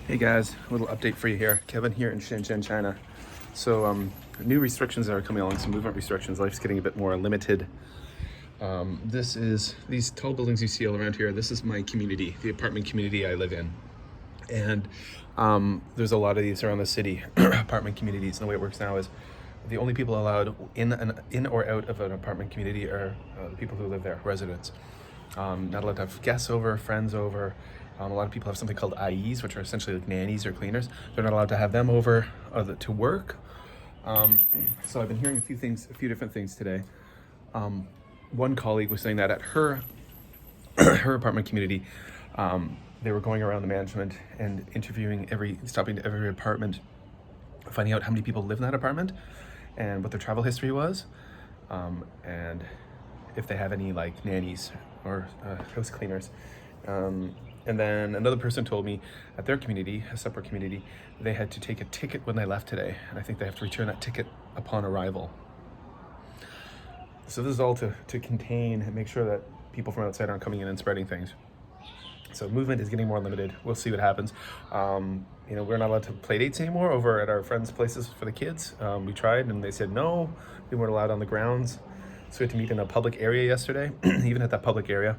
Hey guys, a little update for you here. Kevin here in Shenzhen, China. So new restrictions are coming along, some movement restrictions. Life's getting a bit more limited. This is these tall buildings you see all around here. This is my community, the apartment community I live in. And there's a lot of these around the city, apartment communities. And the way it works now is the only people allowed in or out of an apartment community are the people who live there, residents. Not allowed to have guests over, friends over. A lot of people have something called IEs, which are essentially like nannies or cleaners. They're not allowed to have them over to work. So I've been hearing a few different things today. One colleague was saying that at her her apartment community, they were going around the management and stopping to every apartment, finding out how many people live in that apartment and what their travel history was, and if they have any like nannies or house cleaners. And then another person told me at their community, a separate community, they had to take a ticket when they left today. And I think they have to return that ticket upon arrival. So this is all to contain and make sure that people from outside aren't coming in and spreading things. So movement is getting more limited. We'll see what happens. We're not allowed to play dates anymore over at our friends' places for the kids. We tried and they said no, we weren't allowed on the grounds. So we had to meet in a public area yesterday. Even at that public area,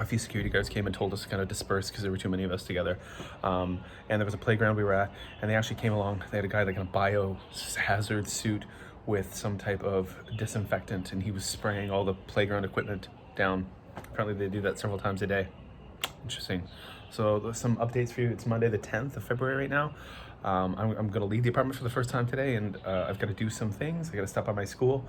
a few security guards came and told us to kind of disperse because there were too many of us together. And there was a playground we were at, and they actually came along. They had a guy like in a biohazard suit with some type of disinfectant, and he was spraying all the playground equipment down. Apparently they do that several times a day. Interesting. So some updates for you. It's Monday the 10th of February right now. I'm going to leave the apartment for the first time today, and I've got to do some things. I got to stop by my school.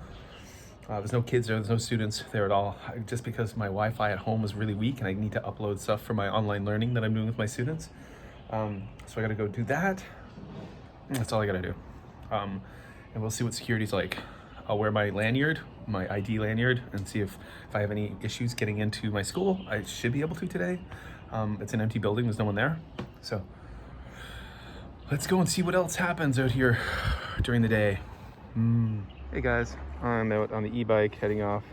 There's no kids there, there's no students there at all, just because my Wi-Fi at home is really weak and I need to upload stuff for my online learning that I'm doing with my students. So I gotta go do that. That's all I gotta do. And we'll see what security's like. I'll wear my lanyard, my ID lanyard, and see if I have any issues getting into my school. I should be able to today. It's an empty building, there's no one there. So let's go and see what else happens out here during the day. Hey guys, I'm out on the e-bike heading off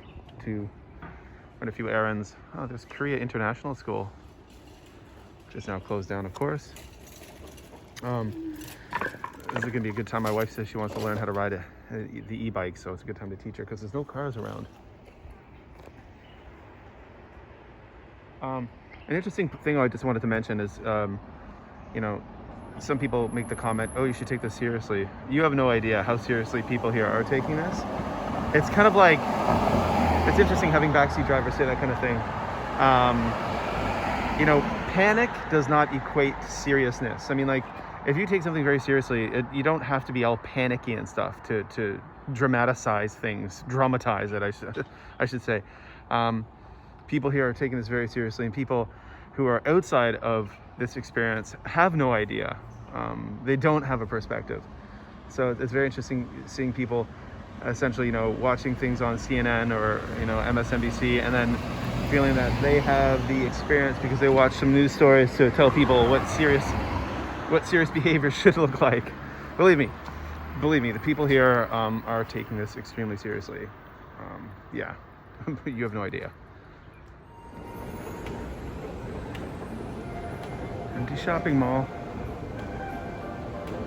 to run a few errands. Oh, there's Korea International School, which is now closed down, of course. This is gonna be a good time. My wife says she wants to learn how to ride the e-bike, so it's a good time to teach her because there's no cars around. An interesting thing I just wanted to mention is, some people make the comment, oh, you should take this seriously. You have no idea how seriously people here are taking this. It's kind of like, it's interesting having backseat drivers say that kind of thing. Panic does not equate to seriousness. I mean, like, if you take something very seriously, you don't have to be all panicky and stuff to dramatize it, I should say. People here are taking this very seriously, and people who are outside of this experience have no idea. They don't have a perspective. So it's very interesting seeing people essentially, watching things on CNN or, MSNBC, and then feeling that they have the experience because they watch some news stories to tell people what serious behavior should look like. Believe me, the people here are taking this extremely seriously. Yeah, you have no idea. Empty shopping mall.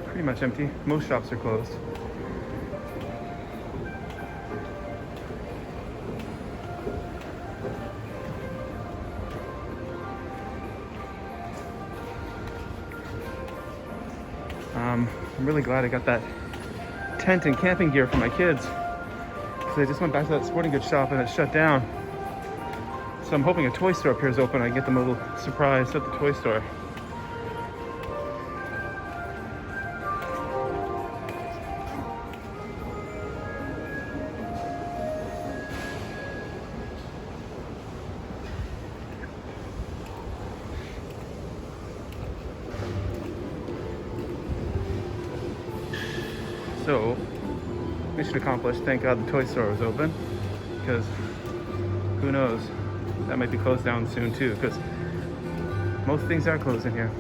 Pretty much empty. Most shops are closed. I'm really glad I got that tent and camping gear for my kids, because I just went back to that sporting goods shop and it shut down. So I'm hoping a toy store appears open. I get them a little surprise at the toy store. So, mission accomplished. Thank God the toy store was open, because who knows, that might be closed down soon too, because most things are closing here.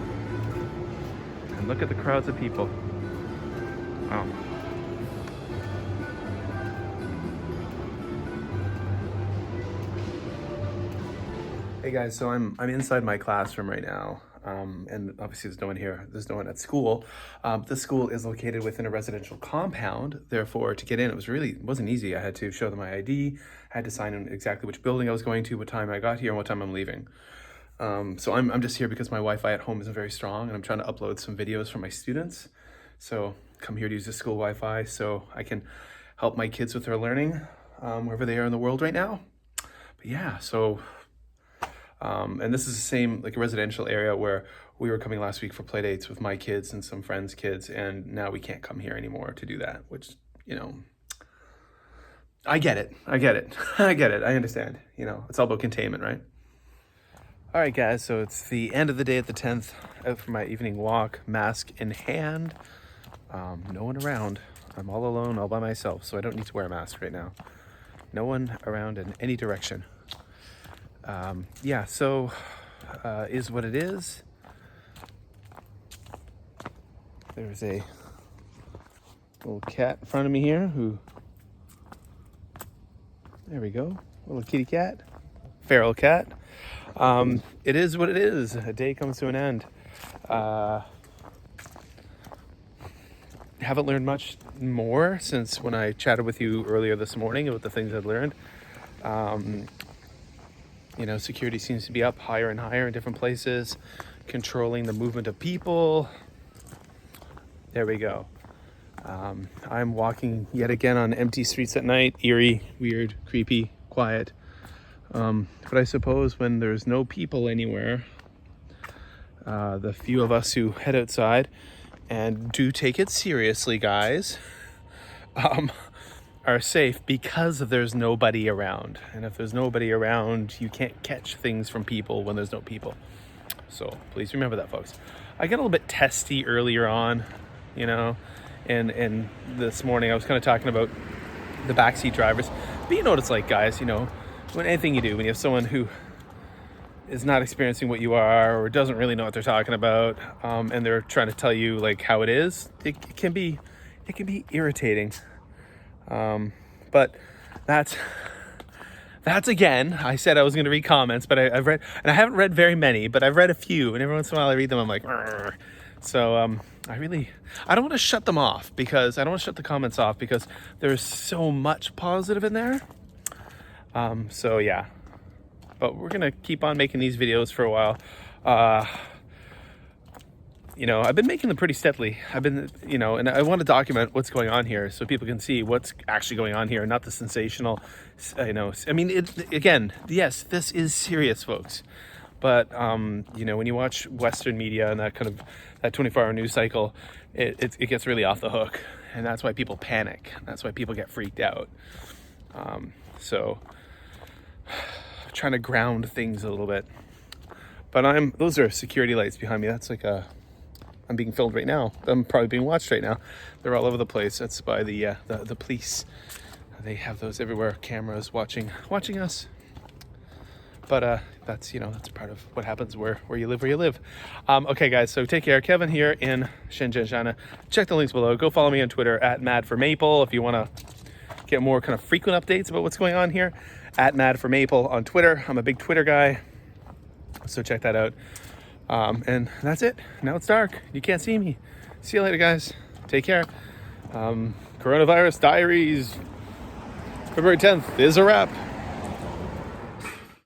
And look at the crowds of people. Wow. Hey guys, so I'm inside my classroom right now. and obviously there's no one here. There's no one at school. The school is located within a residential compound. Therefore, to get in, it wasn't easy. I had to show them my ID, I had to sign in exactly which building I was going to, what time I got here, and what time I'm leaving. So I'm just here because my Wi-Fi at home isn't very strong, and I'm trying to upload some videos for my students. So come here to use the school Wi-Fi so I can help my kids with their learning, wherever they are in the world right now. But yeah, so, and this is the same, like a residential area where we were coming last week for play dates with my kids and some friends' kids, and now we can't come here anymore to do that, which, you know, I get it. I understand, you know, it's all about containment, right? All right, guys, so it's the end of the day at the 10th, out for my evening walk, mask in hand. No one around. I'm all alone, all by myself, so I don't need to wear a mask right now. No one around in any direction. Yeah, so is what it is. There's a little cat in front of me here who, there we go, little kitty cat, feral cat. It is what it is. A day comes to an end. Haven't learned much more since when I chatted with you earlier this morning about the things I've learned. You know, security seems to be up higher and higher in different places, controlling the movement of people. There we go. I'm walking yet again on empty streets at night, eerie, weird, creepy, quiet. But I suppose when there's no people anywhere, the few of us who head outside and do take it seriously, guys, are safe because there's nobody around. And if there's nobody around, you can't catch things from people when there's no people. So please remember that, folks. I got a little bit testy earlier on, you know, and this morning I was kind of talking about the backseat drivers. But you know what it's like, guys, you know, when anything you do, when you have someone who is not experiencing what you are or doesn't really know what they're talking about, and they're trying to tell you like how it is, it can be irritating. But that's again, I said I was going to read comments, but I've read, and I haven't read very many, but I've read a few, and every once in a while I read them, I'm like, "Rrr." So I don't want to shut them off, because I don't want to shut the comments off because there's so much positive in there. So yeah, but we're going to keep on making these videos for a while. You know, I've been making them pretty steadily. You know, and I want to document what's going on here so people can see what's actually going on here, not the sensational, you know, I mean, again, yes, this is serious, folks. But, you know, when you watch Western media and that kind of, that 24-hour news cycle, it gets really off the hook. And that's why people panic. That's why people get freaked out. So trying to ground things a little bit. But those are security lights behind me. That's like I'm being filmed right now. I'm probably being watched right now. They're all over the place. That's by the police. They have those everywhere, cameras watching us. But that's, you know, that's part of what happens where you live. Okay, guys, so take care. Kevin here in Shenzhen, China. Check the links below. Go follow me on Twitter at @MadForMaple if you want to get more kind of frequent updates about what's going on here. At @MadForMaple on Twitter. I'm a big Twitter guy, so check that out. And that's it. Now it's dark. You can't see me. See you later, guys. Take care. Coronavirus Diaries, February 10th is a wrap.